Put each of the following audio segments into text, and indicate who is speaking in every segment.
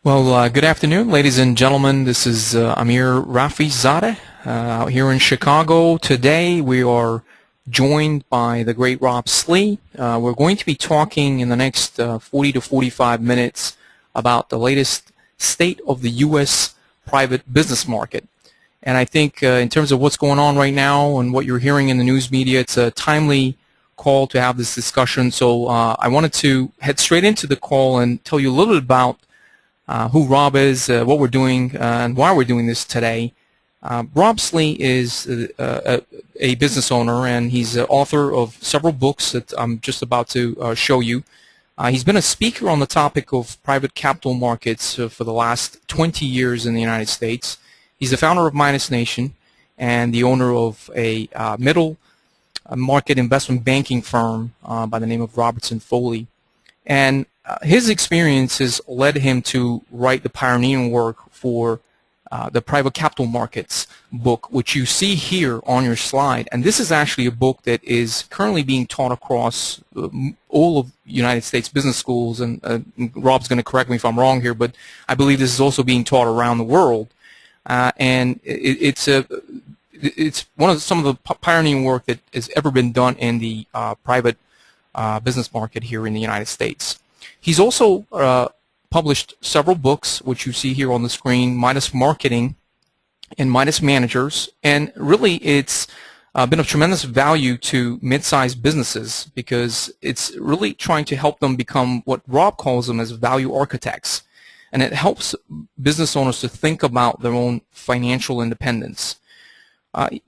Speaker 1: Well, good afternoon, ladies and gentlemen. This is Amir Rafizadeh out here in Chicago. Today we are joined by the great Rob Slee. We're going to be talking in the next 40 to 45 minutes about the latest state of the U.S. private business market. And I think in terms of what's going on right now and what you're hearing in the news media, it's a timely call to have this discussion. So I wanted to head straight into the call and tell you a little bit about who Rob is, what we're doing, and why we're doing this today. Rob Slee is a business owner, and he's the author of several books that I'm just about to show you. He's been a speaker on the topic of private capital markets for the last 20 years in the United States. He's the founder of Midas Nation and the owner of a middle market investment banking firm by the name of Robertson Foley. And his experience has led him to write the pioneering work for the private capital markets book, which you see here on your slide. And this is actually a book that is currently being taught across all of United States business schools. And Rob's going to correct me if I'm wrong here, but I believe this is also being taught around the world. And it's one of some of the pioneering work that has ever been done in the private business market here in the United States. He's also published several books, which you see here on the screen, Midas Marketing and Midas Managers, and really it's been of tremendous value to mid-sized businesses because it's really trying to help them become what Rob calls them as value architects. And it helps business owners to think about their own financial independence.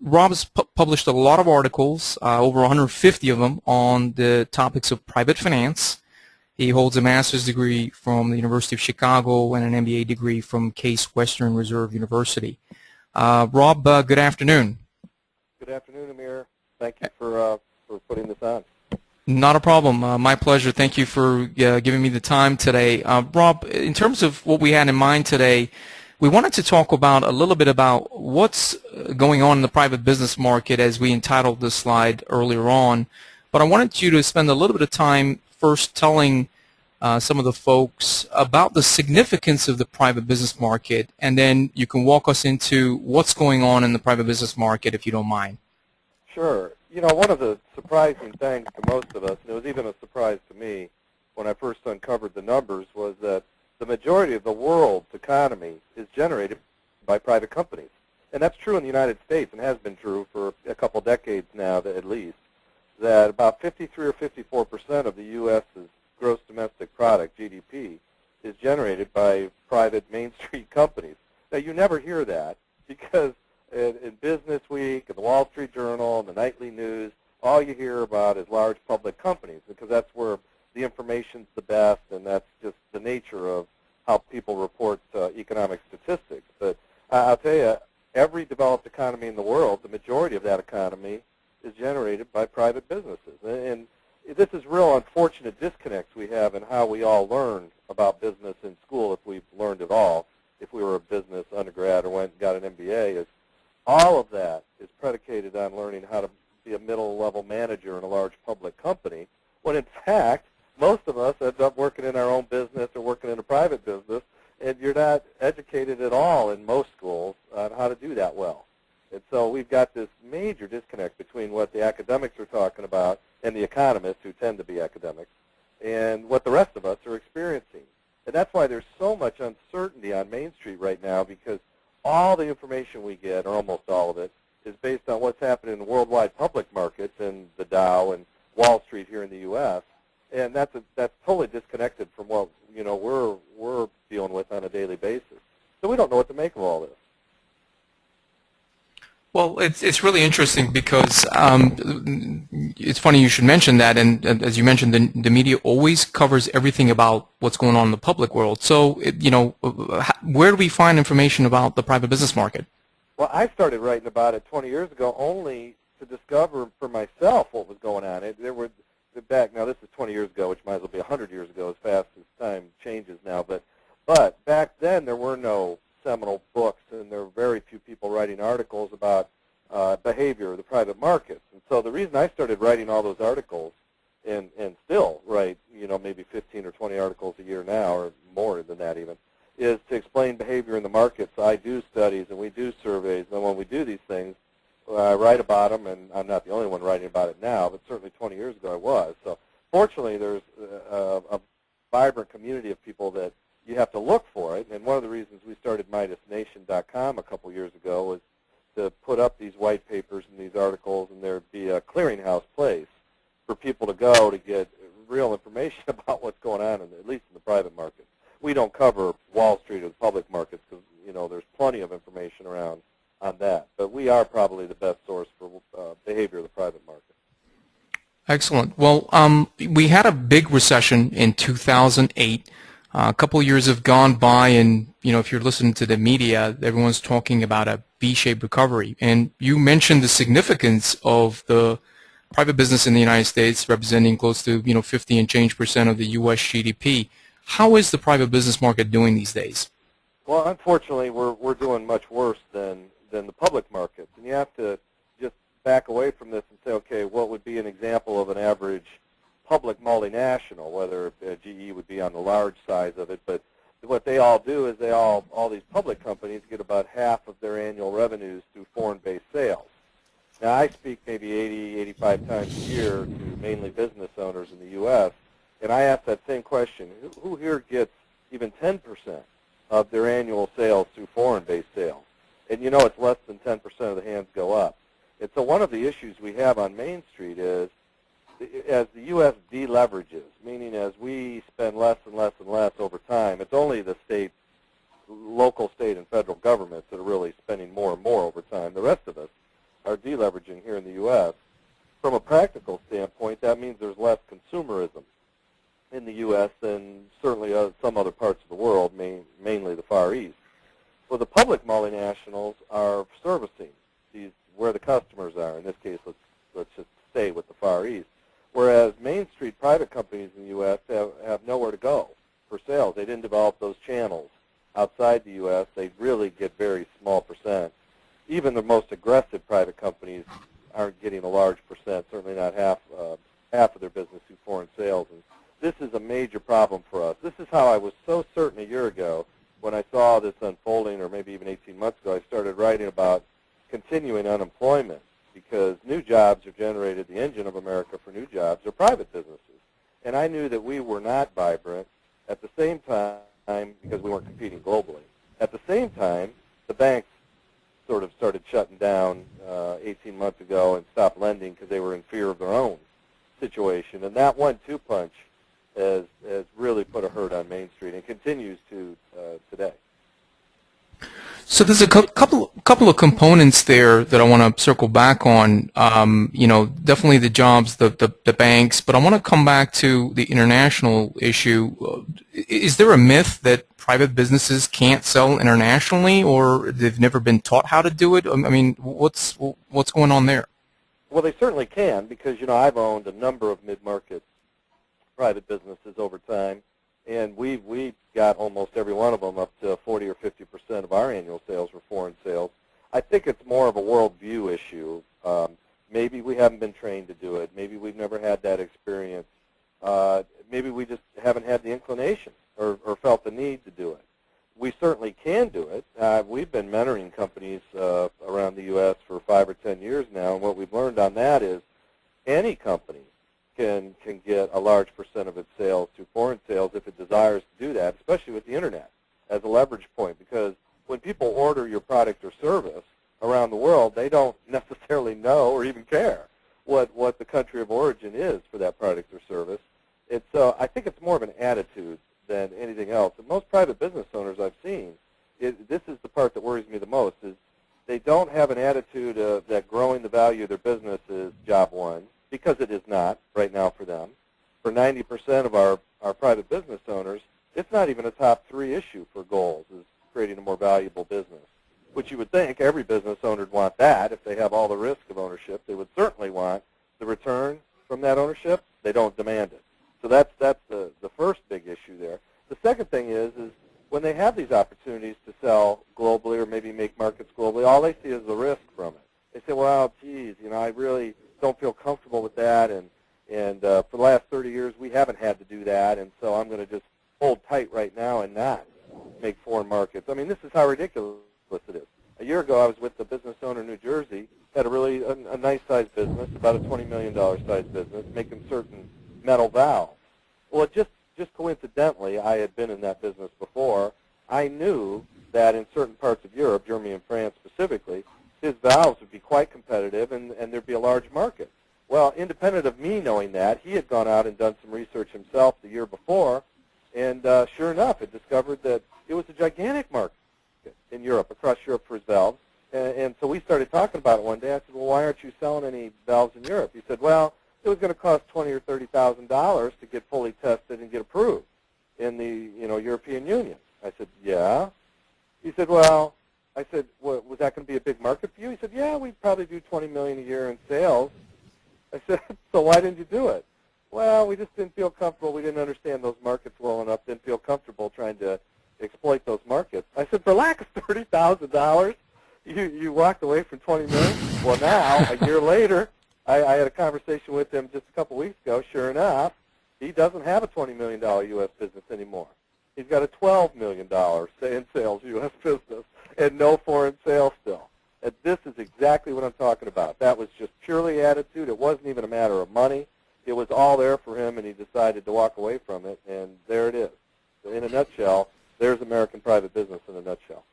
Speaker 1: Rob's published a lot of articles, over 150 of them, on the topics of private finance. He holds a master's degree from the University of Chicago and an MBA degree from Case Western Reserve University. Rob, good afternoon.
Speaker 2: Good afternoon, Amir. Thank you for putting this on.
Speaker 1: Not a problem. My pleasure. Thank you for giving me the time today. Rob, in terms of what we had in mind today, we wanted to talk about a little bit about what's going on in the private business market, as we entitled this slide earlier on. But I wanted you to spend a little bit of time first telling some of the folks about the significance of the private business market, and then you can walk us into what's going on in the private business market, if you don't mind.
Speaker 2: Sure. You know, one of the surprising things to most of us, and it was even a surprise to me when I first uncovered the numbers, was that the majority of the world's economy is generated by private companies. And that's true in the United States and has been true for a couple decades now at least, that about 53 or 54% of the U.S.'s gross domestic product, GDP, is generated by private Main Street companies. Now, you never hear that because in Business Week and the Wall Street Journal and the nightly news, all you hear about is large public companies because that's where the information's the best, and that's just the nature of how people report economic statistics. But I'll tell you, every developed economy in the world, the majority of that economy is generated by private businesses. And this is real unfortunate disconnects we have in how we all learn about business in school, if we've learned at all, if we were a business undergrad or went and got an MBA, is all of that is predicated on learning how to be a middle-level manager in a large public company, when in fact, most of us end up working in our own business or working in a private business, and you're not educated at all in most schools on how to do that well. And so we've got this major disconnect between what the academics are talking about and the economists, who tend to be academics, and what the rest of us are experiencing. And that's why there's so much uncertainty on Main Street right now, because all the information we get, or almost all of it, is based on what's happening in the worldwide public markets and the Dow and Wall Street here in the U.S., and that's totally disconnected from what we're dealing with on a daily basis. So we don't know what to make of all this.
Speaker 1: Well, it's really interesting because it's funny you should mention that, and as you mentioned, the media always covers everything about what's going on in the public world. So, where do we find information about the private business market?
Speaker 2: Well, I started writing about it 20 years ago only to discover for myself what was going on. Now this is 20 years ago, which might as well be 100 years ago as fast as time changes now. But back then there were no seminal books, and there were very few people writing articles about behavior of the private markets. And so the reason I started writing all those articles, and still write, maybe 15 or 20 articles a year now, or more than that even, is behavior in the markets, I do studies and we do surveys, and when we do these things, I write about them, and I'm not the only one writing about it now, but certainly 20 years ago I was. So fortunately, there's a vibrant community of people that you have to look for it, and one of the reasons we started MidasNation.com a couple years ago was to put up these white papers and these articles, and there'd be a clearinghouse place for people to go to get real information about what's going on, at least in the private markets. We don't cover Wall Street or the public markets because, there's plenty of information around on that. But we are probably the best source for behavior of the private market.
Speaker 1: Excellent. Well, we had a big recession in 2008. A couple of years have gone by, and if you're listening to the media, everyone's talking about a V-shaped recovery. And you mentioned the significance of the private business in the United States, representing close to 50 and change % of the U.S. GDP. How is the private business market doing these days?
Speaker 2: Well, unfortunately, we're doing much worse than the public markets, and you have to just back away from this and say, okay, what would be an example of an average public multinational? Whether GE would be on the large size of it, but what they all do is all these public companies get about half of their annual revenues through foreign-based sales. Now, I speak maybe 80, 85 times a year to mainly business owners in the U.S., and I ask that same question: who here gets even 10% of their annual sales through foreign-based sales? And it's less than 10% of the hands go up. And so one of the issues we have on Main Street is, as the U.S. deleverages, meaning as we spend less and less and less over time, it's only the local, state, and federal governments that are really spending more and more over time. The rest of us are deleveraging here in the U.S. From a practical standpoint, that means there's less consumerism in the U.S. than certainly some other parts of the world, mainly the Far East. Well, the public multinationals are servicing where the customers are. In this case, let's just stay with the Far East. Whereas Main Street private companies in the U.S. have nowhere to go for sales. They didn't develop those channels outside the U.S. They really get very small %. Even the most aggressive private companies aren't getting a large %, certainly not half of their business through foreign sales. And this is a major problem for us. This is how I was so certain a year ago when I saw this unfolding, or maybe even 18 months ago, I started writing about continuing unemployment, because new jobs are generated, the engine of America for new jobs are private businesses. And I knew that we were not vibrant. At the same time, because we weren't competing globally, at the same time, the banks sort of started shutting down 18 months ago and stopped lending because they were in fear of their own situation. And that 1-2 punch has really put a hurt on Main Street and continues to today.
Speaker 1: So there's a couple of components there that I want to circle back on. Definitely the jobs, the banks, but I want to come back to the international issue. Is there a myth that private businesses can't sell internationally, or they've never been taught how to do it? I mean, what's going on there?
Speaker 2: Well, they certainly can, because I've owned a number of mid-market private businesses over time, and we've got almost every one of them up to 40 or 50% of our annual sales were foreign sales. I think it's more of a worldview issue. Maybe we haven't been trained to do it. Maybe we've never had that experience. Maybe we just haven't had the inclination or felt the need to do it. We certainly can do it. We've been mentoring companies around the U.S. for 5 or 10 years now, and what we've learned on that is any company can get a large % of its sales through foreign sales if it desires to do that, especially with the Internet as a leverage point, because when people order your product or service around the world, they don't necessarily know or even care what the country of origin is for that product or service. I think it's more of an attitude than anything else. And most private business owners I've seen, this is the part that worries me the most, is they don't have an attitude that growing the value of their business is job one, because it is not right now for them. For 90% of our private business owners, it's not even a top 3 issue for goals, is creating a more valuable business, which you would think every business owner would want that. If they have all the risk of ownership, they would certainly want the return from that ownership. They don't demand it. So that's the first big issue there. The second thing is when they have these opportunities to sell globally or maybe make markets globally, all they see is the risk from it. They say, well, geez, I really don't feel comfortable with that, and for the last 30 years we haven't had to do that, and so I'm going to just hold tight right now and not make foreign markets. I mean, mean, this is how ridiculous it is. A year ago, I was with a business owner in New Jersey, had a really a nice-sized business, about a $20 million sized business, making certain metal valves. Well, just coincidentally, I had been in that business before. I knew that in certain parts of Europe, Germany and France specifically, his valves would be quite competitive and there'd be a large market. Well, independent of me knowing that, he had gone out and done some research himself the year before, and sure enough, had discovered that it was a gigantic market in Europe, across Europe for his valves. And so we started talking about it one day. I said, well, why aren't you selling any valves in Europe? He said, well, it was going to cost $20,000 or $30,000 to get fully tested and get approved in the European Union. I said, yeah. He said, well, I said, well, was that going to be a big market for you? He said, yeah, we'd probably do $20 million a year in sales. I said, so why didn't you do it? Well, we just didn't feel comfortable. We didn't understand those markets well enough. Didn't feel comfortable trying to exploit those markets. I said, for lack of $30,000, you walked away from $20 million? Well, now, a year later, I had a conversation with him just a couple weeks ago. Sure enough, he doesn't have a $20 million U.S. business anymore. He's got a $12 million in sales U.S. business and no foreign sales still. And this is exactly what I'm talking about. That was just purely attitude. It wasn't even a matter of money. It was all there for him, and he decided to walk away from it, and there it is. So in a nutshell, there's American private business in a nutshell.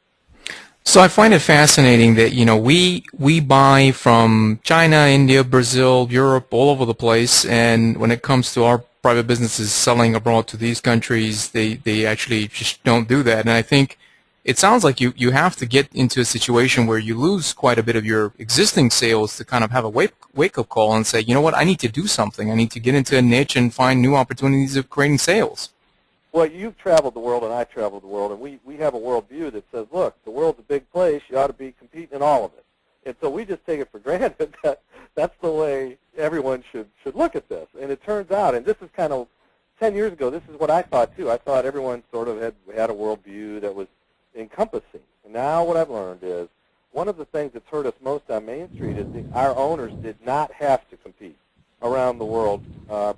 Speaker 1: So I find it fascinating that, we buy from China, India, Brazil, Europe, all over the place, and when it comes to our private businesses selling abroad to these countries, they actually just don't do that. And I think it sounds like you have to get into a situation where you lose quite a bit of your existing sales to kind of have a wake-up call and say, you know what, I need to do something. I need to get into a niche and find new opportunities of creating sales.
Speaker 2: Well, you've traveled the world and I traveled the world, and we have a worldview that says, look, the world's a big place. You ought to be competing in all of it. And so we just take it for granted that that's the way everyone should look at this. And it turns out, and this is kind of 10 years ago, this is what I thought too. I thought everyone sort of had a worldview that was encompassing. And now what I've learned is one of the things that's hurt us most on Main Street is our owners did not have to compete around the world,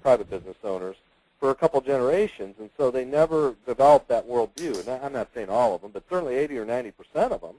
Speaker 2: private business owners, for a couple generations, and so they never developed that worldview. And I'm not saying all of them, but certainly 80 or 90% of them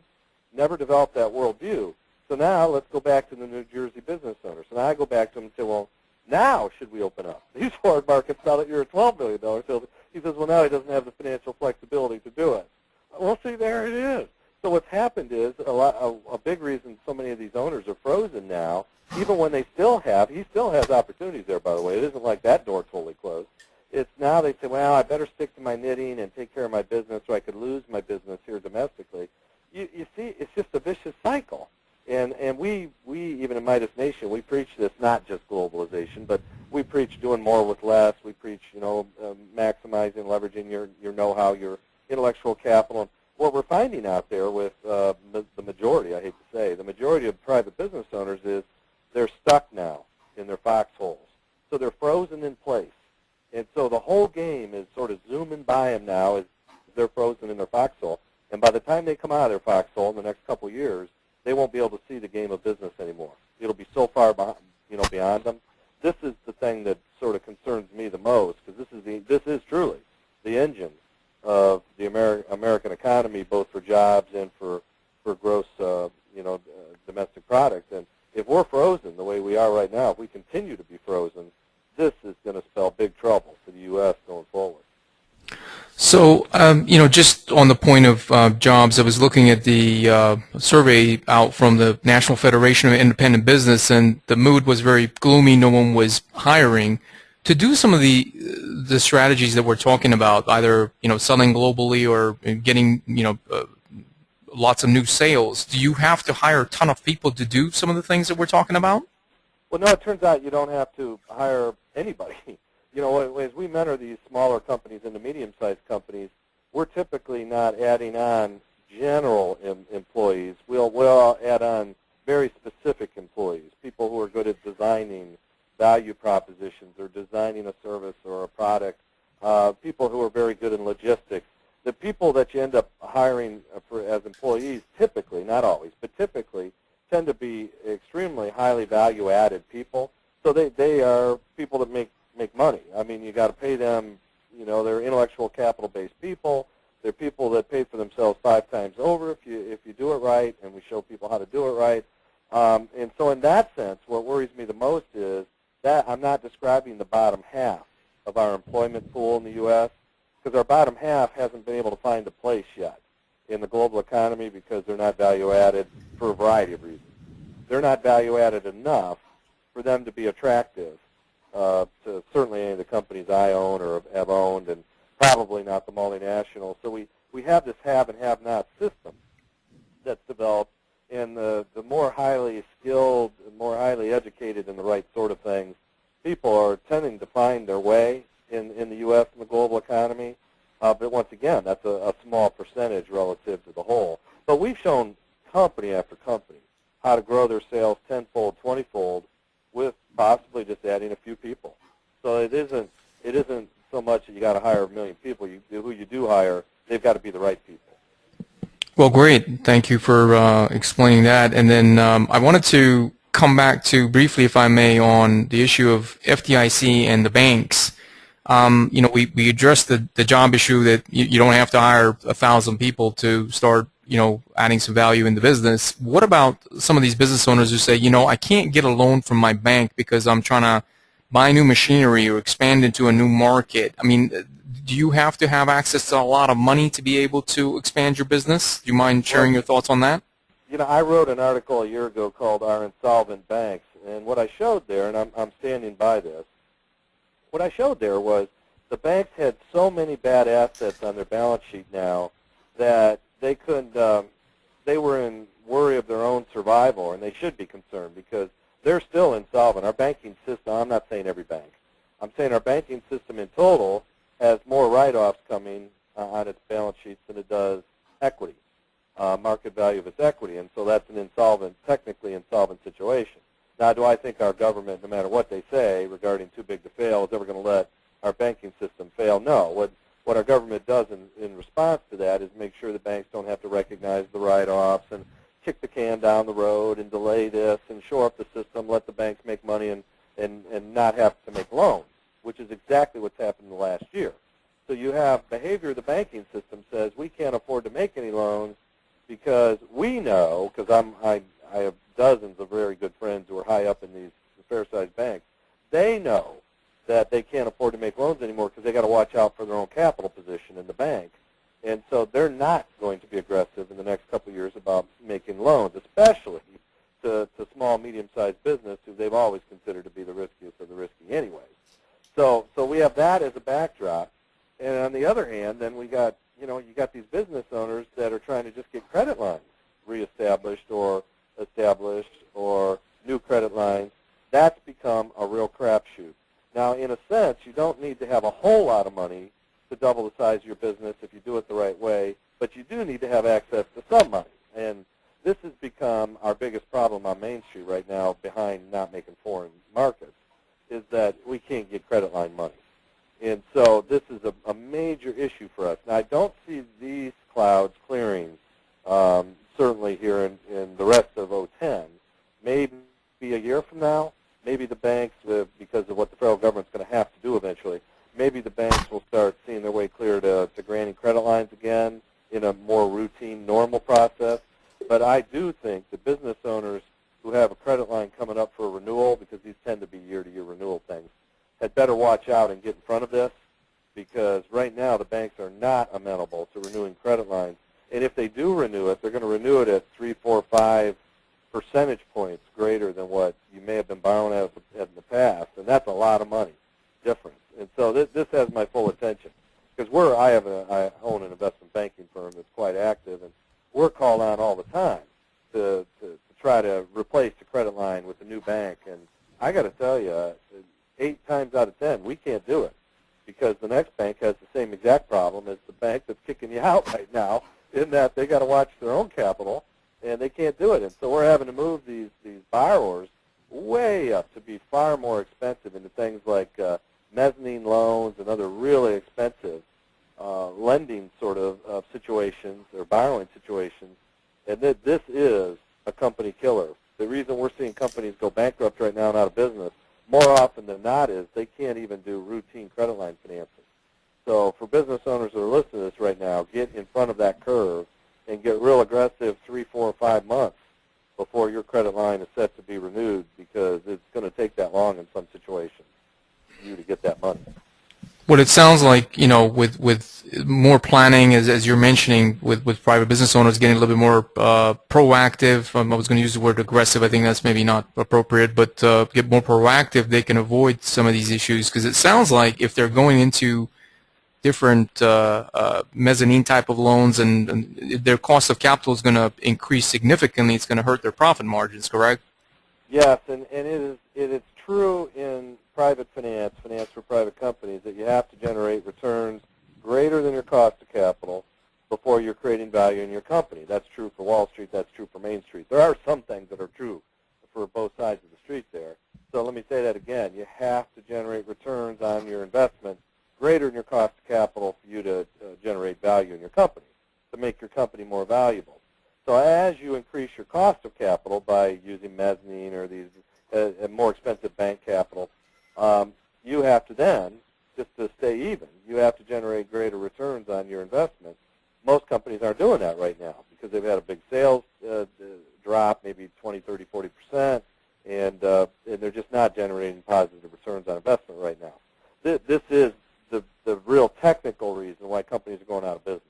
Speaker 2: never developed that worldview. So now let's go back to the New Jersey business owners. And I go back to them and say, well, now should we open up these foreign markets now that you're a $12 million sales? He says, well, now he doesn't have the financial flexibility to do it. Well, see, there it is. So what's happened is a big reason so many of these owners are frozen now, even when he still has opportunities there, by the way. It isn't like that door totally closed. It's now they say, well, I better stick to my knitting and take care of my business or I could lose my business here domestically. You see, it's just a vicious cycle. And we even in Midas Nation, we preach this, not just globalization, but we preach doing more with less. We preach, maximizing, leveraging your know-how, your intellectual capital. And what we're finding out there with the majority, I hate to say, the majority of private business owners is they're stuck now in their foxholes. So they're frozen in place. And so the whole game is sort of zooming by them now as they're frozen in their foxhole. And by the time they come out of their foxhole in the next couple of years, they won't be able to see the game of business anymore. It'll be so far beyond them. This is the thing that sort of concerns me the most, because this is truly the engine of the American economy, both for jobs and for gross domestic product. And if we're frozen the way we are right now, if we continue to be frozen, this is going to spell big trouble for the U.S. going forward.
Speaker 1: So, just on the point of jobs, I was looking at the survey out from the National Federation of Independent Business, and the mood was very gloomy. No one was hiring. To do some of the strategies that we're talking about, either selling globally or getting lots of new sales, do you have to hire a ton of people to do some of the things that we're talking about?
Speaker 2: Well, no, it turns out you don't have to hire anybody. As we mentor these smaller companies and the medium-sized companies, we're typically not adding on general employees. We'll add on very specific employees, people who are good at designing value propositions or designing a service or a product, people who are very good in logistics. The people that you end up hiring as employees typically, not always, but typically tend to be extremely highly value-added people. So they are people that make money. I mean, you got to pay them. They're intellectual capital-based people. They're people that pay for themselves 5 times over if you do it right, and we show people how to do it right. And so in that sense, what worries me the most is that I'm not describing the bottom half of our employment pool in the U.S., because our bottom half hasn't been able to find a place yet in the global economy because they're not value added for a variety of reasons. They're not value added enough for them to be attractive to certainly any of the companies I own or have owned, and probably not the multinationals. So we have this have and have not system that's developed, and the more highly skilled, more highly educated in the right sort of things, people are tending to find their way in the U.S. and the global economy. But once again, that's a small percentage relative to the whole. But we've shown company after company how to grow their sales 10-fold, 20-fold with possibly just adding a few people. So it isn't so much that you got to hire 1 million people. Who you do hire, they've got to be the right people.
Speaker 1: Well, great. Thank you for explaining that. And then I wanted to come back to briefly, if I may, on the issue of FDIC and the banks. We addressed the job issue that you don't have to hire 1,000 people to start, adding some value in the business. What about some of these business owners who say, I can't get a loan from my bank because I'm trying to buy new machinery or expand into a new market? I mean, do you have to have access to a lot of money to be able to expand your business? Do you mind sharing your thoughts on that?
Speaker 2: I wrote an article a year ago called Our Insolvent Banks, and what I showed there, and I'm standing by this, what I showed there was the banks had so many bad assets on their balance sheet now that they couldn't, they were in worry of their own survival, and they should be concerned because they're still insolvent. Our banking system, I'm not saying every bank, I'm saying our banking system in total has more write-offs coming on its balance sheets than it does equity, market value of its equity, and so that's an technically insolvent situation. Now, do I think our government, no matter what they say regarding too big to fail, is ever going to let our banking system fail? No. What our government does in response to that is make sure the banks don't have to recognize the write-offs and kick the can down the road and delay this and shore up the system, let the banks make money and not have to make loans, which is exactly what's happened in the last year. So you have behavior of the banking system says we can't afford to make any loans because we know, because I have dozens of very good friends who are high up in these fair-sized banks, they know that they can't afford to make loans anymore because they got to watch out for their own capital position in the bank. And so they're not going to be aggressive in the next couple of years about making loans, especially to small, medium-sized business who they've always considered to be the riskiest of the risky anyways. So we have that as a backdrop. And on the other hand, then we got, you got these business owners that are trying to just get credit lines reestablished or established or new credit lines. That's become a real crapshoot. Now, in a sense, you don't need to have a whole lot of money to double the size of your business if you do it the right way, but you do need to have access to some money. And this has become our biggest problem on Main Street right now, behind not making foreign markets, is that we can't get credit line money. And so this is a major issue for us. Now, I don't see these clouds clearing, certainly here in the rest of 2010. Maybe a year from now, maybe the banks, because of what the federal government's going to have to do eventually, maybe the banks will start seeing their way clear to granting credit lines again in a more routine, normal process. But I do think the business owners who have a credit line coming up for a renewal, because these tend to be year-to-year renewal things, had better watch out and get in front of this, because right now the banks are not amenable to renewing credit lines. And if they do renew it, they're going to renew it at 3, 4, 5 percentage points greater than what you may have been borrowing at in the past, and that's a lot of money difference. And so this has my full attention, because I own an investment banking firm that's quite active, and we're called on all the time to try to replace the credit line with a new bank. And I got to tell you, 8 times out of 10, we can't do it, because the next bank has the same exact problem as the bank that's kicking you out right now, in that they got to watch their own capital, and they can't do it. And so we're having to move these borrowers way up to be far more expensive into things like mezzanine loans and other really expensive lending sort of situations or borrowing situations. And this is a company killer. The reason we're seeing companies go bankrupt right now and out of business more often than not is they can't even do routine credit line financing. So for business owners that are listening to this right now, get front of that curve and get real aggressive 3, 4, or 5 months before your credit line is set to be renewed, because it's going to take that long in some situations for you to get that money.
Speaker 1: What it sounds like, with more planning, as you're mentioning, with private business owners getting a little bit more proactive. I was going to use the word aggressive. I think that's maybe not appropriate, but get more proactive, they can avoid some of these issues. Because it sounds like if they're going into different mezzanine type of loans, and their cost of capital is going to increase significantly, it's going to hurt their profit margins, correct?
Speaker 2: Yes, and it is true in private finance for private companies, that you have to generate returns greater than your cost of capital before you're creating value in your company. That's true for Wall Street. That's true for Main Street. There are some things that are true for both sides of the street there. So let me say that again. You have to generate returns on your investment greater than your cost of capital for you to generate value in your company, to make your company more valuable. So as you increase your cost of capital by using mezzanine or these more expensive bank capital, you have to then, just to stay even, you have to generate greater returns on your investment. Most companies aren't doing that right now because they've had a big sales drop, maybe 20, 30, 40%, and they're just not generating positive returns on investment right now. This is the real technical reason why companies are going out of business,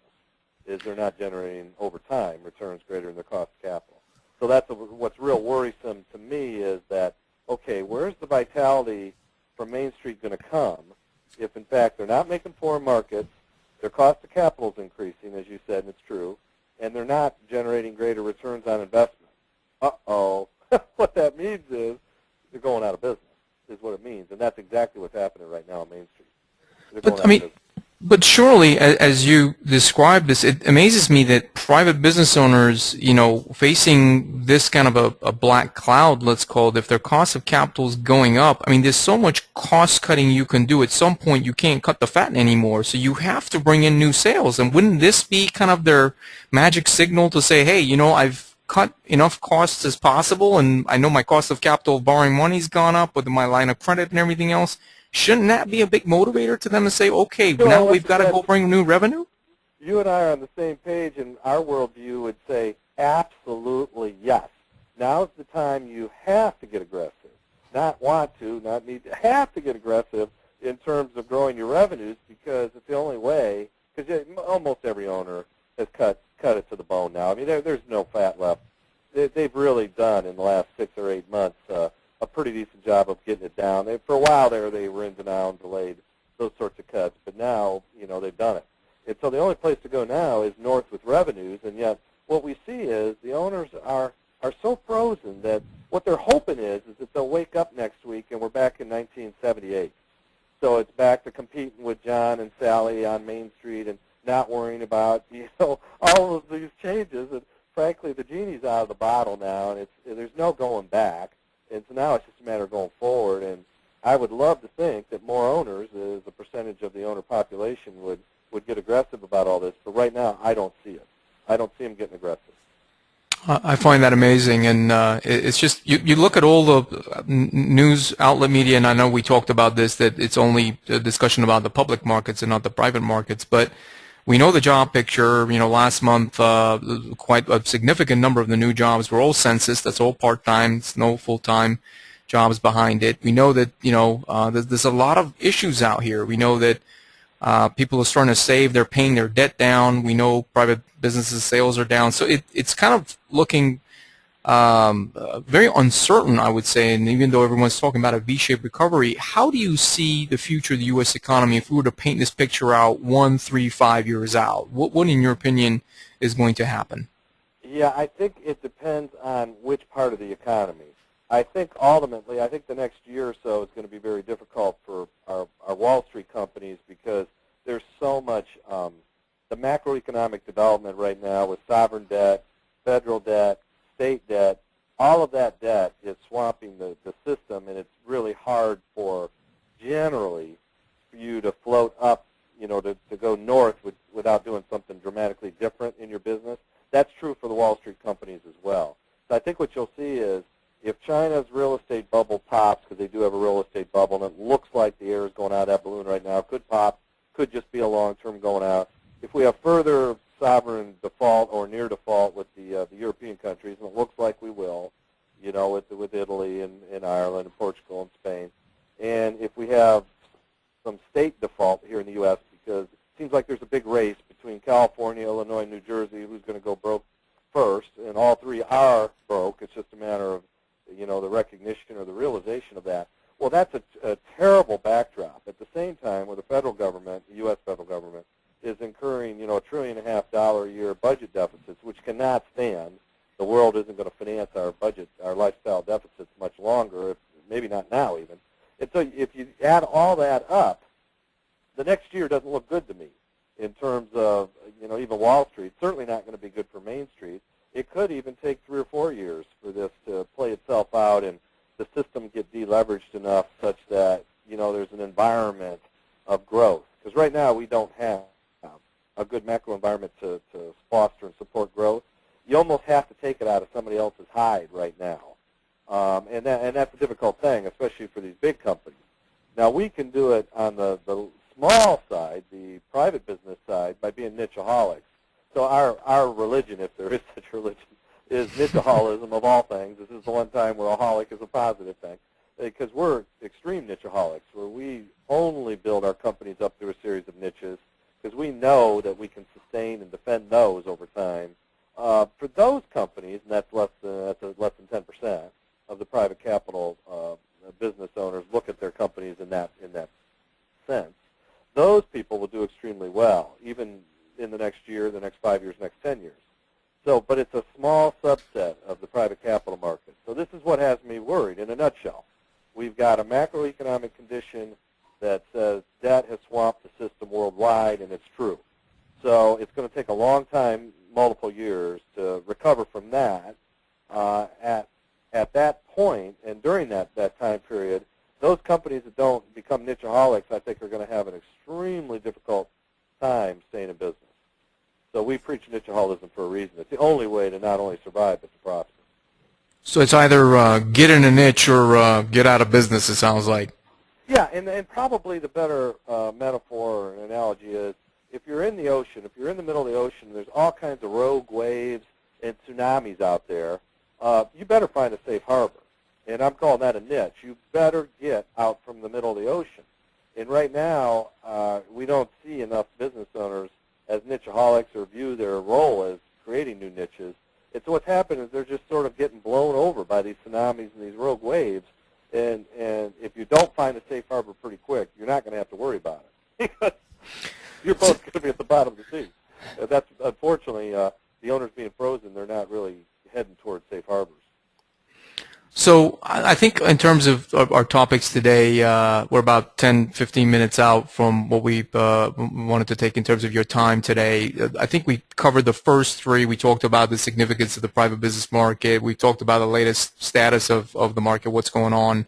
Speaker 2: is they're not generating over time returns greater than their cost of capital. So that's what's real worrisome to me, is that, okay, where's the vitality from Main Street going to come if, in fact, they're not making foreign markets, their cost of capital is increasing, as you said, and it's true, and they're not generating greater returns on investment? Uh-oh. What that means is they're going out of business, is what it means, and that's exactly what's happening right now on Main Street.
Speaker 1: But surely, as you describe this, it amazes me that private business owners, facing this kind of a black cloud, let's call it, if their cost of capital is going up, I mean, there's so much cost cutting you can do. At some point, you can't cut the fat anymore, so you have to bring in new sales. And wouldn't this be kind of their magic signal to say, hey, I've cut enough costs as possible, and I know my cost of capital of borrowing money's gone up with my line of credit and everything else? Shouldn't that be a big motivator to them to say, okay, now we've got to go bring new revenue?
Speaker 2: You and I are on the same page, and our worldview would say absolutely yes. Now's the time you have to get aggressive. Not want to, not need to, have to get aggressive in terms of growing your revenues, because it's the only way, because almost every owner has cut it to the bone now. I mean, there's no fat left. They've really done, in the last 6 or 8 months, a pretty decent job of getting it down. For a while there, they were ins and outs, delayed those sorts of cuts, but now, they've done it. And so the only place to go now is north with revenues, and yet what we see is the owners are so frozen that what they're hoping is that they'll wake up next week and we're back in 1978. So it's back to competing with John and Sally on Main Street and not worrying about, all of these changes. And frankly, the genie's out of the bottle now, and there's no going back. And so now it's just a matter of going forward, and I would love to think that more owners, as a percentage of the owner population, would get aggressive about all this. But right now, I don't see it. I don't see them getting aggressive.
Speaker 1: I find that amazing, and it's just, you look at all the news outlet media, and I know we talked about this, that it's only a discussion about the public markets and not the private markets, but we know the job picture. Last month, quite a significant number of the new jobs were all census. That's all part-time. It's no full-time jobs behind it. We know that, there's a lot of issues out here. We know that people are starting to save. They're paying their debt down. We know private businesses' sales are down. So it's kind of looking very uncertain, I would say, and even though everyone's talking about a V-shaped recovery, how do you see the future of the U.S. economy if we were to paint this picture out 1, 3, 5 years out? What in your opinion, is going to happen?
Speaker 2: Yeah, I think it depends on which part of the economy. I think ultimately, the next year or so is going to be very difficult for our Wall Street companies, because there's so much, the macroeconomic development right now with sovereign debt, federal debt, state debt, all of that debt is swamping the system, and it's really hard for, generally, for you to float up, to go north without doing something dramatically different in your business. That's true for the Wall Street companies as well. So I think what you'll see is, if China's real estate bubble pops, because they do have a real estate bubble, and it looks like the air is going out of that balloon right now, could pop, could just be a long-term going out. If we have further sovereign default or near default with the European countries, and it looks like we will, with Italy and Ireland and Portugal and Spain. And if we have some state default here in the U.S., because it seems like there's a big race between California, Illinois, and New Jersey, who's going to go broke first, and all three are broke. It's just a matter of, the recognition or the realization of that. Well, that's a terrible backdrop. At the same time, where the federal government, the U.S. federal government, is incurring, $1.5 trillion a year budget deficits, which cannot stand. The world isn't going to finance our budget, our lifestyle deficits much longer, maybe not now even. And so if you add all that up, the next year doesn't look good to me in terms of, even Wall Street. Certainly not going to be good for Main Street. It could even take 3 or 4 years for this to play itself out and the system get deleveraged enough such that, there's an environment of growth. Because right now we don't have a good macro environment to foster and support growth. You almost have to take it out of somebody else's hide right now. And that's a difficult thing, especially for these big companies. Now, we can do it on the small side, the private business side, by being nicheaholics. So our religion, if there is such a religion, is nicheaholism of all things. This is the one time where a holic is a positive thing, because we're extreme nicheaholics, where we only build our companies up through a series of niches, because we know that we can sustain and defend those over time. For those companies, and that's less than 10% of the private capital business owners look at their companies in that sense. Those people will do extremely well, even in the next year, the next 5 years, next 10 years. So, but it's a small subset of the private capital market. So this is what has me worried in a nutshell. We've got a macroeconomic condition that says debt has swamped the system worldwide, and it's true. So it's going to take a long time, multiple years, to recover from that. At that point, and during that time period, those companies that don't become nicheaholics, I think, are going to have an extremely difficult time staying in business. So we preach nicheaholism for a reason. It's the only way to not only survive, but to prosper.
Speaker 1: So it's either get in a niche or get out of business, it sounds like.
Speaker 2: Yeah, and probably the better metaphor or analogy is, if you're in the ocean, if you're in the middle of the ocean, there's all kinds of rogue waves and tsunamis out there, you better find a safe harbor. And I'm calling that a niche. You better get out from the middle of the ocean. And right now, we don't see enough business owners as nicheaholics or view their role as creating new niches. And so what's happened is they're just sort of getting blown over by these tsunamis and these rogue waves. And if you don't find a safe harbor pretty quick, you're not going to have to worry about it. Because you're both going to be at the bottom of the sea. That's, unfortunately, the owners being frozen, they're not really heading towards safe harbors.
Speaker 1: So I think in terms of our topics today, we're about 10, 15 minutes out from what we wanted to take in terms of your time today. I think we covered the first three. We talked about the significance of the private business market. We talked about the latest status of the market, what's going on.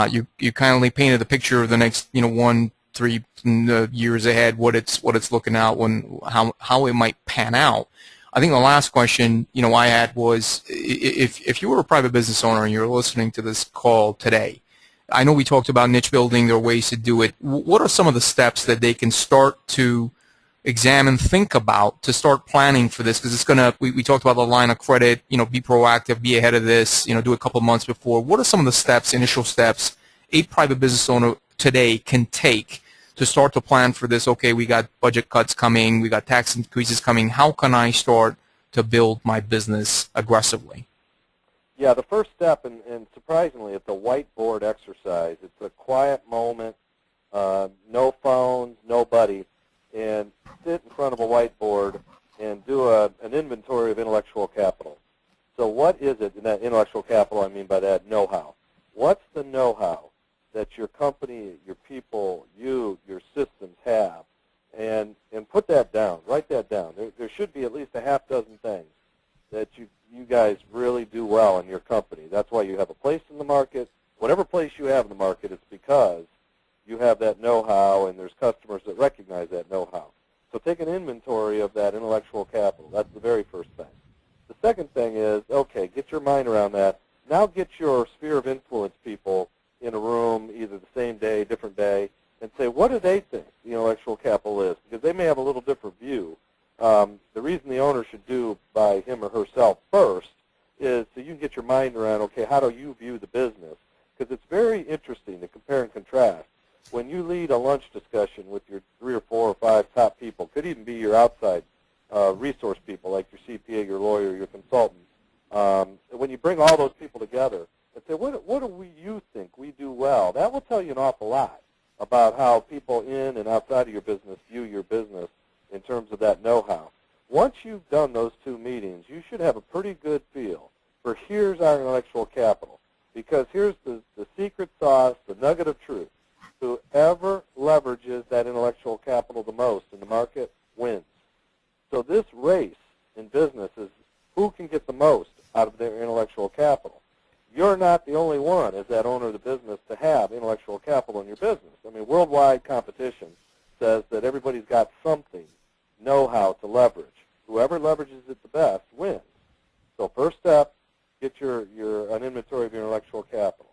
Speaker 1: You kindly painted the picture of the next 1, 3 years ahead, what it's looking out, how it might pan out. I think the last question, I had was, if you were a private business owner and you're listening to this call today, I know we talked about niche building, there are ways to do it. What are some of the steps that they can start to examine, think about, to start planning for this? Because it's going to, we talked about the line of credit, be proactive, be ahead of this, do a couple months before. What are some of the steps, initial steps, a private business owner today can take to start to plan for this? Okay, we got budget cuts coming, we got tax increases coming. How can I start to build my business aggressively?
Speaker 2: Yeah, the first step, and surprisingly, it's a whiteboard exercise. It's a quiet moment, no phones, nobody, and sit in front of a whiteboard and do an inventory of intellectual capital. So what is it in that intellectual capital? I mean by that know-how. What's the know-how that your company, your people, your systems have, and put that down, write that down. There should be at least a half dozen things that you guys really do well in your company. That's why you have a place in the market. Whatever place you have in the market, it's because you have that know-how and there's customers that recognize that know-how. So take an inventory of that intellectual capital. That's the very first thing. The second thing is, okay, get your mind around that. Now get your sphere of influence people in a room, either the same day, different day, and say, what do they think the intellectual capital is? Because they may have a little different view. The mind around, okay, how do you view the business? Because it's very interesting to compare and contrast. When you lead a lunch discussion with your 3 or 4 or 5 top people, could even be your outside resource people like your CPA, your lawyer, your consultant, when you bring all those people together and say, what do you think we do well, that will tell you an awful lot about how people in and outside of your business view your business in terms of that know-how. Once you've done those 2 meetings, you should have a pretty good feel for here's our intellectual capital, because here's the secret sauce, the nugget of truth. Whoever leverages that intellectual capital the most in the market wins. So this race in business is who can get the most out of their intellectual capital. You're not the only one as that owner of the business to have intellectual capital in your business. I mean, worldwide competition says that everybody's got something, know-how to leverage. Whoever leverages it the best wins. So first step, get an inventory of your intellectual capital.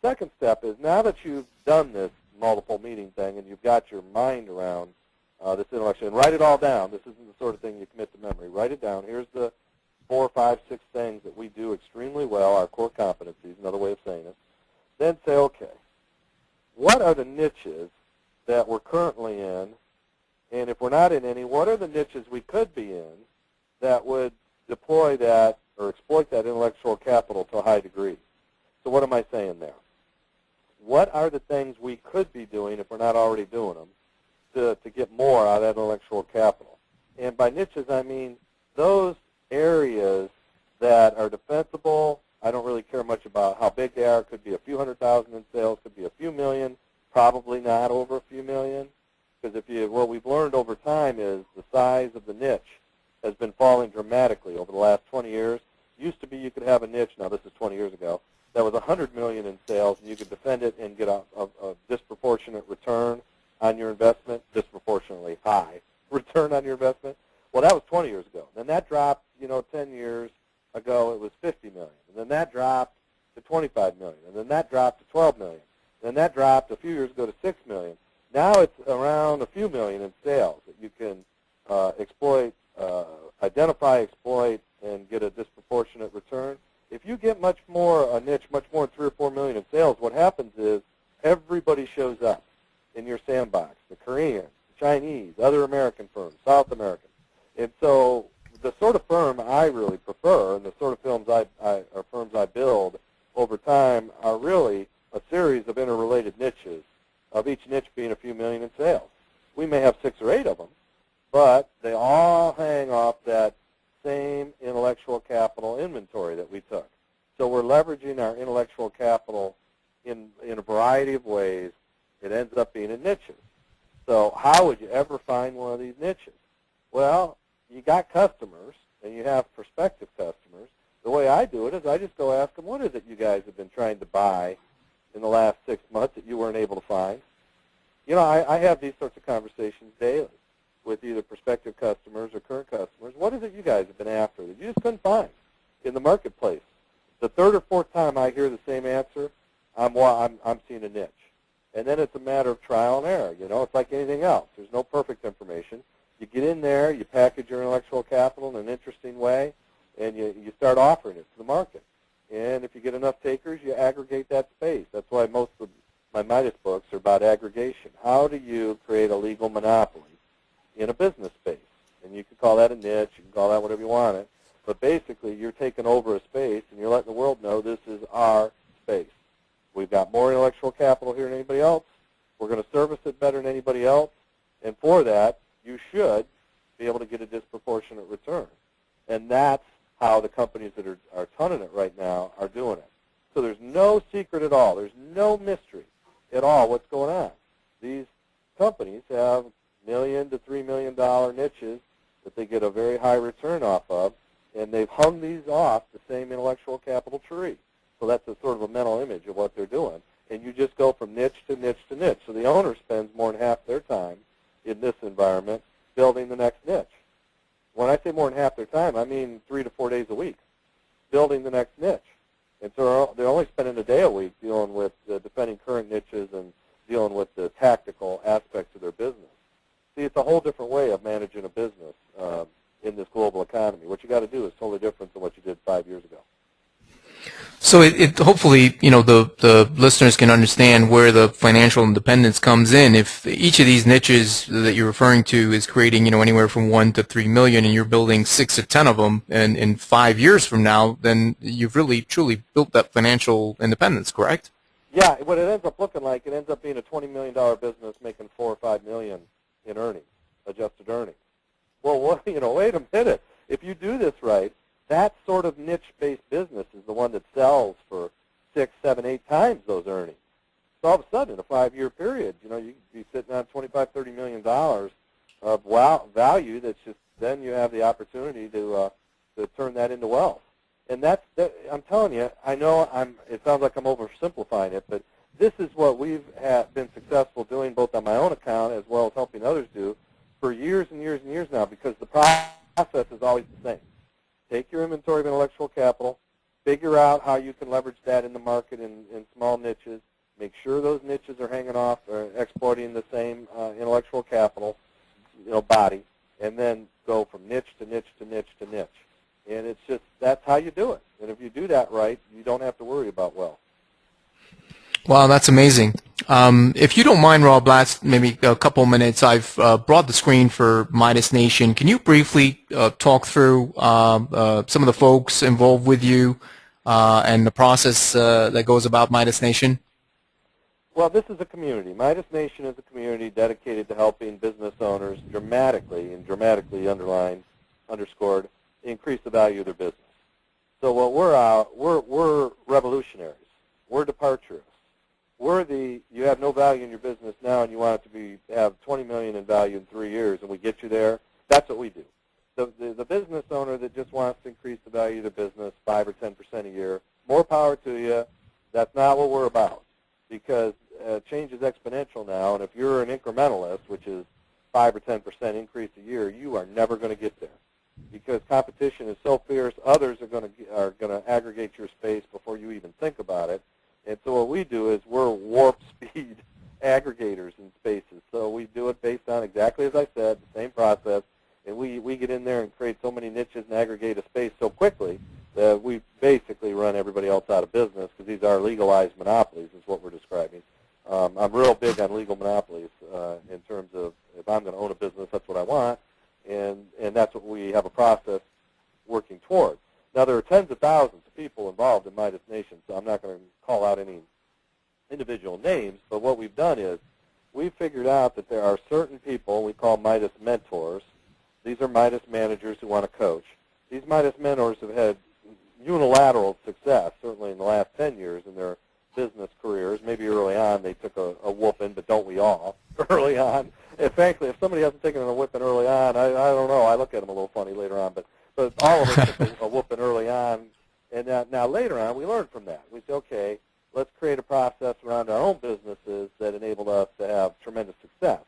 Speaker 2: Second step is now that you've done this multiple meeting thing and you've got your mind around this intellectual, and write it all down. This isn't the sort of thing you commit to memory. Write it down. Here's the 4, 5, 6 things that we do extremely well, our core competencies, another way of saying it. Then say, okay, what are the niches that we're currently in? And if we're not in any, what are the niches we could be in that would deploy that or exploit that intellectual capital to a high degree? So what am I saying there? What are the things we could be doing if we're not already doing them to get more out of that intellectual capital? And by niches, I mean those areas that are defensible. I don't really care much about how big they are. It could be a few $100,000 in sales, could be a few million, probably not over a few million. Because what we've learned over time is the size of the niche has been falling dramatically over the last 20 years. Used to be you could have a niche, now this is 20 years ago, that was $100 million in sales, and you could defend it and get a disproportionate return on your investment, disproportionately high return on your investment. Well, that was 20 years ago. Then that dropped, 10 years ago it was $50 million. And then that dropped to $25 million. And then that dropped to $12 million. Then that dropped a few years ago to $6 million. Now it's around a few million in sales that you can exploit, identify, exploit, and get a disproportionate return. If you get much more, a niche, much more than 3 or 4 million in sales, what happens is everybody shows up in your sandbox, the Koreans, the Chinese, other American firms, South American. And so the sort of firm I really prefer and the sort of firms I build over time are really a series of interrelated niches, of each niche being a few million in sales. We may have 6 or 8 of them, but they all hang off that same intellectual capital inventory that we took. So we're leveraging our intellectual capital in a variety of ways. It ends up being in niches. So how would you ever find one of these niches? Well, you got customers, and you have prospective customers. The way I do it is I just go ask them, what is it you guys have been trying to buy in the last 6 months that you weren't able to find? I have these sorts of conversations daily with either prospective customers or current customers. What is it you guys have been after that you just couldn't find in the marketplace? The 3rd or 4th time I hear the same answer, I'm seeing a niche. And then it's a matter of trial and error. It's like anything else. There's no perfect information. You get in there, you package your intellectual capital in an interesting way, and you start offering it to the market. And if you get enough takers, you aggregate that space. That's why most of my Midas books are about aggregation. How do you create a legal monopoly in a business space? And you can call that a niche. You can call that whatever you want it. But basically, you're taking over a space, and you're letting the world know this is our space. We've got more intellectual capital here than anybody else. We're going to service it better than anybody else. And for that, you should be able to get a disproportionate return. And that's how the companies that are tonning it right now are doing it. So there's no secret at all. There's no mystery at all what's going on. These companies have $1 million to $3 million niches that they get a very high return off of, and they've hung these off the same intellectual capital tree. So that's a sort of a mental image of what they're doing. And you just go from niche to niche to niche. So the owner spends more than half their time in this environment building the next niche. When I say more than half their time, I mean 3 to 4 days a week building the next niche. And so they're only spending a day a week dealing with defending current niches and dealing with the tactical aspects of their business. See, it's a whole different way of managing a business in this global economy. What you got to do is totally different than what you did 5 years ago.
Speaker 1: So it hopefully, the listeners can understand where the financial independence comes in. If each of these niches that you're referring to is creating, anywhere from 1 to 3 million, and you're building 6 or 10 of them, and in 5 years from now, then you've really truly built that financial independence, correct?
Speaker 2: Yeah, what it ends up looking like, it ends up being a $20 million business making 4 or 5 million in earnings, adjusted earnings. Well, wait a minute. If you do this right, that sort of niche-based business is the one that sells for 6, 7, 8 times those earnings. So all of a sudden, in a 5-year period, you could be sitting on $25, $30 million of value. That's just then you have the opportunity to turn that into wealth. And I'm telling you, I know it sounds like I'm oversimplifying it, but this is what we've been successful doing both on my own account as well as helping others do for years and years and years now, because the process is always the same. Take your inventory of intellectual capital, figure out how you can leverage that in the market in small niches, make sure those niches are hanging off or exploiting the same intellectual capital, body, and then go from niche to niche to niche to niche. And it's just, that's how you do it. And if you do that right, you don't have to worry about wealth.
Speaker 1: Wow, that's amazing. If you don't mind, Rob, last maybe a couple minutes, I've brought the screen for Midas Nation. Can you briefly talk through some of the folks involved with you and the process that goes about Midas Nation?
Speaker 2: Well, this is a community. Midas Nation is a community dedicated to helping business owners dramatically underscored, increase the value of their business. So what we're revolutionaries. We're departurists. You have no value in your business now and you want it to have $20 million in value in 3 years, and we get you there. That's what we do. The business owner that just wants to increase the value of their business 5 or 10% a year, more power to you. That's not what we're about, because change is exponential now, and if you're an incrementalist, which is 5 or 10% increase a year, you are never going to get there, because competition is so fierce. Others are going to aggregate your space before you even think about it. And so what we do is we're warp speed aggregators in spaces. So we do it based on exactly as I said, the same process, and we get in there and create so many niches and aggregate a space so quickly that we basically run everybody else out of business, because these are legalized monopolies is what we're describing. I'm real big on legal monopolies in terms of, if I'm going to own a business, that's what I want, and that's what we have a process working towards. Now, there are tens of thousands of people involved in Midas Nation, so I'm not going to call out any individual names, but what we've done is we've figured out that there are certain people we call Midas mentors. These are Midas managers who want to coach. These Midas mentors have had unilateral success, certainly in the last 10 years in their business careers. Maybe early on they took a whooping, but don't we all early on? And frankly, if somebody hasn't taken a whipping early on, I don't know. I look at them a little funny later on, but all of us took a whooping early on, and now later on we learn from that. We say, okay, let's create a process around our own businesses that enabled us to have tremendous success.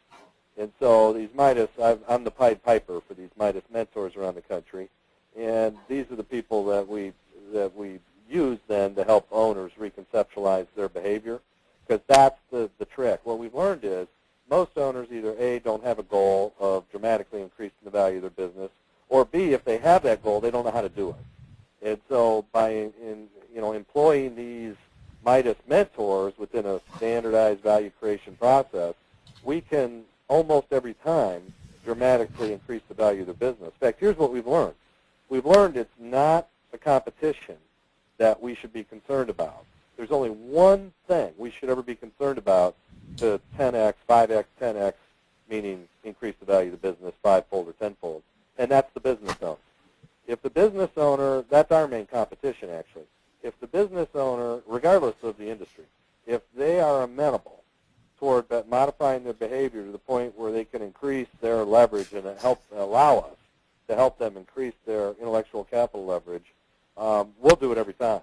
Speaker 2: And so these Midas, I'm the Pied Piper for these Midas mentors around the country, and these are the people that we use then to help owners reconceptualize their behavior, because that's the trick. What we've learned is most owners either A, don't have a goal of dramatically increasing the value of their business, or B, if they have that goal, they don't know how to do it. And so by employing these Midas mentors within a standardized value creation process, we can almost every time dramatically increase the value of the business. In fact, here's what we've learned. We've learned it's not the competition that we should be concerned about. There's only one thing we should ever be concerned about to 10x, 5x, 10x, meaning increase the value of the business 5-fold or 10-fold, and that's the business owner. If the business owner, that's our main competition actually, if the business owner, regardless of the industry, if they are amenable toward modifying their behavior to the point where they can increase their leverage and allow us to help them increase their intellectual capital leverage, we'll do it every time.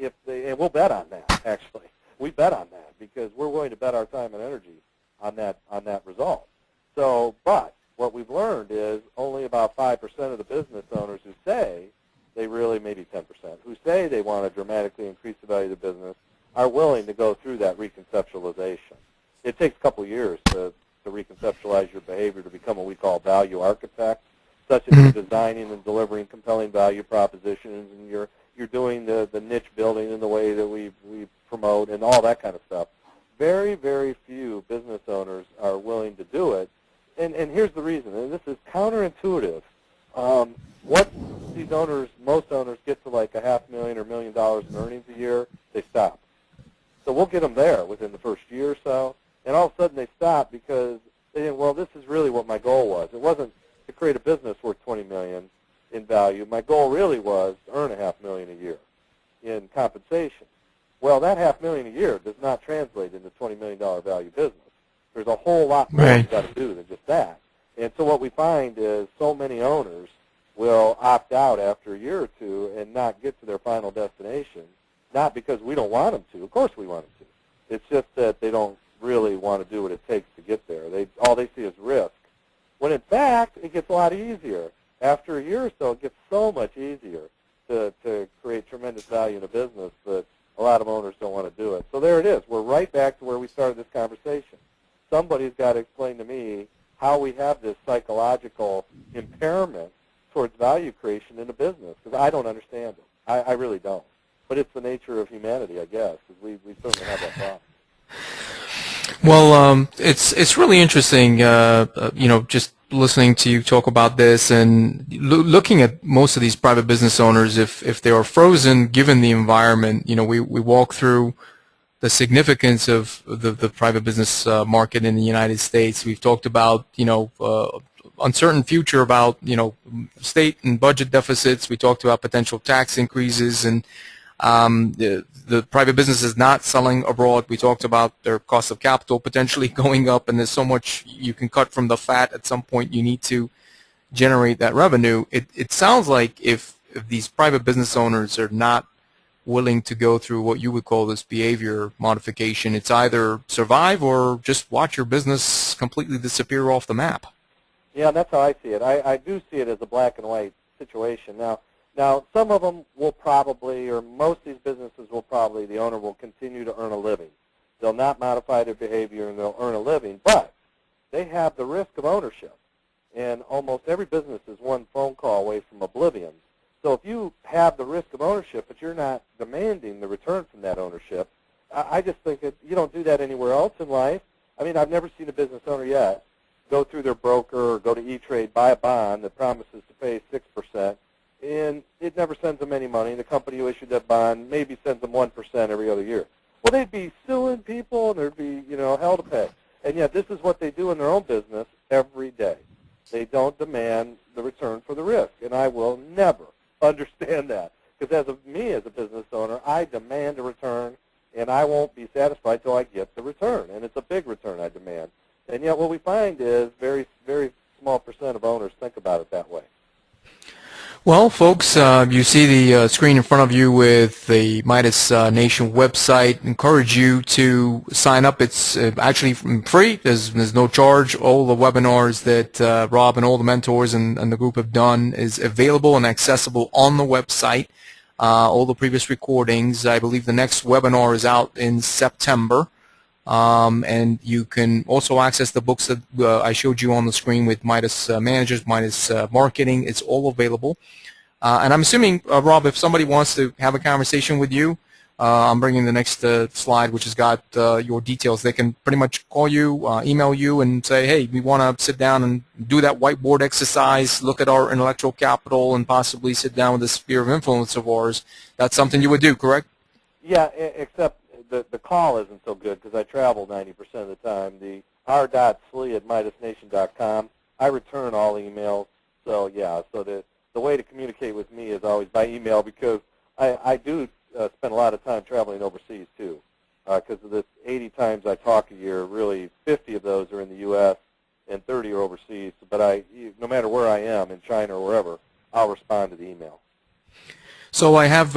Speaker 2: And we'll bet on that, actually. We bet on that because we're willing to bet our time and energy on that result. So, but what we've learned is only about 5% of the business owners who say they really, maybe 10%, who say they want to dramatically increase the value of the business are willing to go through that reconceptualization. It takes a couple of years to reconceptualize your behavior to become what we call value architects, such as you're designing and delivering compelling value propositions, and you're you're doing the niche building in the way that we promote and all that kind of stuff. Very, very few business owners are willing to do it. And here's the reason, and this is counterintuitive. What these owners, most owners get to like $500,000 or $1 million in earnings a year, they stop. So we'll get them there within the first year or so, and all of a sudden they stop because they think, well, this is really what my goal was. It wasn't to create a business worth $20 million in value. My goal really was to earn $500,000 a year in compensation. Well, that $500,000 a year does not translate into $20 million value business. There's a whole lot more you've got to do than just that. And so what we find is so many owners will opt out after a year or two and not get to their final destination, not because we don't want them to. Of course we want them to. It's just that they don't really want to do what it takes to get there. All they see is risk. When in fact, it gets a lot easier. After a year or so, it gets so much easier to create tremendous value in a business that a lot of owners don't want to do it. So there it is. We're right back to where we started this conversation. Somebody's got to explain to me how we have this psychological impairment towards value creation in a business, because I don't understand it. I really don't. But it's the nature of humanity, I guess, because we certainly have that problem.
Speaker 1: Well, it's really interesting, just listening to you talk about this and looking at most of these private business owners, if they are frozen given the environment. We walk through the significance of the private business market in the United States. We've talked about, uncertain future about, state and budget deficits. We talked about potential tax increases, and the private business is not selling abroad. We talked about their cost of capital potentially going up, and there's so much you can cut from the fat. At some point, you need to generate that revenue. It sounds like if these private business owners are not willing to go through what you would call this behavior modification, it's either survive or just watch your business completely disappear off the map.
Speaker 2: Yeah, that's how I see it. I do see it as a black and white situation. Now, some of them will probably, or most of these businesses will probably, the owner will continue to earn a living. They'll not modify their behavior and they'll earn a living, but they have the risk of ownership. And almost every business is one phone call away from oblivion. So if you have the risk of ownership, but you're not demanding the return from that ownership, I just think that you don't do that anywhere else in life. I mean, I've never seen a business owner yet go through their broker or go to E-Trade, buy a bond that promises to pay 6%, and it never sends them any money. The company who issued that bond maybe sends them 1% every other year. Well, they'd be suing people, and there'd be, hell to pay. And yet this is what they do in their own business every day. They don't demand the return for the risk, and I will never understand that. Because me as a business owner, I demand a return, and I won't be satisfied till I get the return. And it's a big return I demand. And yet what we find is very, very small percent of owners think about it that way.
Speaker 1: Well, folks, you see the screen in front of you with the Midas Nation website. Encourage you to sign up. It's actually free. There's no charge. All the webinars that Rob and all the mentors and the group have done is available and accessible on the website. All the previous recordings. I believe the next webinar is out in September. And you can also access the books that I showed you on the screen with Midas Managers, Midas Marketing. It's all available. And I'm assuming, Rob, if somebody wants to have a conversation with you, I'm bringing the next slide, which has got your details. They can pretty much call you, email you, and say, hey, we want to sit down and do that whiteboard exercise, look at our intellectual capital, and possibly sit down with the sphere of influence of ours. That's something you would do, correct?
Speaker 2: Yeah, except the call isn't so good because I travel 90% of the time. The r.slee@midasnation.com. I return all emails. So, yeah, so the way to communicate with me is always by email, because I do spend a lot of time traveling overseas, too. Because of the 80 times I talk a year, really 50 of those are in the U.S. and 30 are overseas. But no matter where I am, in China or wherever, I'll respond to the email.
Speaker 1: So I have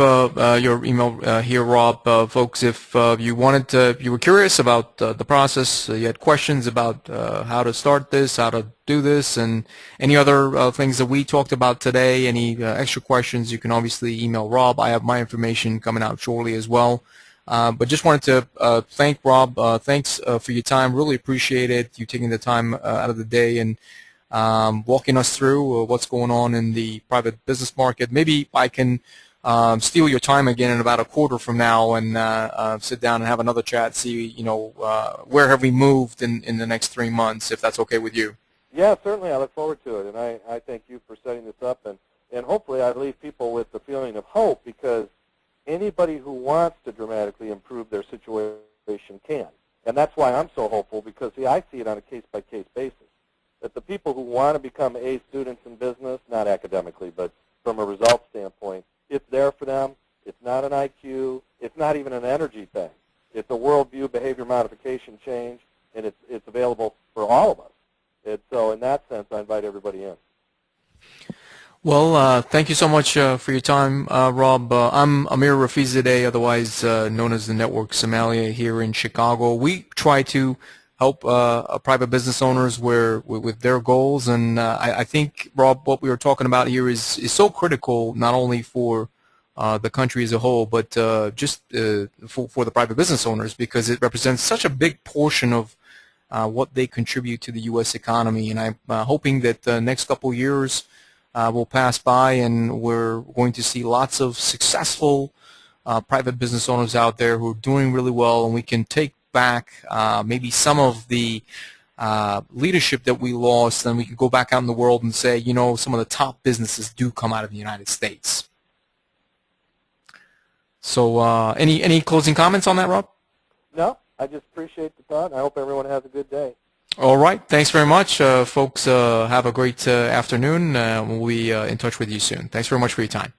Speaker 1: your email here, Rob. Folks, if you were curious about the process, you had questions about how to start this, how to do this, and any other things that we talked about today, any extra questions, you can obviously email Rob. I have my information coming out shortly as well. But just wanted to thank Rob. Thanks for your time. Really appreciate it, you taking the time out of the day and walking us through what's going on in the private business market. Maybe I can steal your time again in about a quarter from now and sit down and have another chat, see, where have we moved in the next 3 months, if that's okay with you.
Speaker 2: Yeah, certainly. I look forward to it, and I thank you for setting this up, and hopefully I leave people with the feeling of hope, because anybody who wants to dramatically improve their situation can. And that's why I'm so hopeful, because, see, I see it on a case-by-case basis, that the people who want to become A students in business, not academically, but from a results standpoint, it's there for them. It's not an IQ. It's not even an energy thing. It's a worldview behavior modification change, and it's available for all of us. And so in that sense, I invite everybody in.
Speaker 1: Well, thank you so much for your time, Rob. I'm Amir Rafizadeh, otherwise known as the Network Somalia here in Chicago. We try to help private business owners with their goals, and I think, Rob, what we were talking about here is so critical, not only for the country as a whole, but just for the private business owners, because it represents such a big portion of what they contribute to the U.S. economy. And I'm hoping that the next couple years will pass by, and we're going to see lots of successful private business owners out there who are doing really well, and we can take back maybe some of the leadership that we lost, and we can go back out in the world and say, some of the top businesses do come out of the United States. So any closing comments on that, Rob?
Speaker 2: No, I just appreciate the thought, and I hope everyone has a good day.
Speaker 1: All right. Thanks very much, folks. Have a great afternoon. We'll be in touch with you soon. Thanks very much for your time.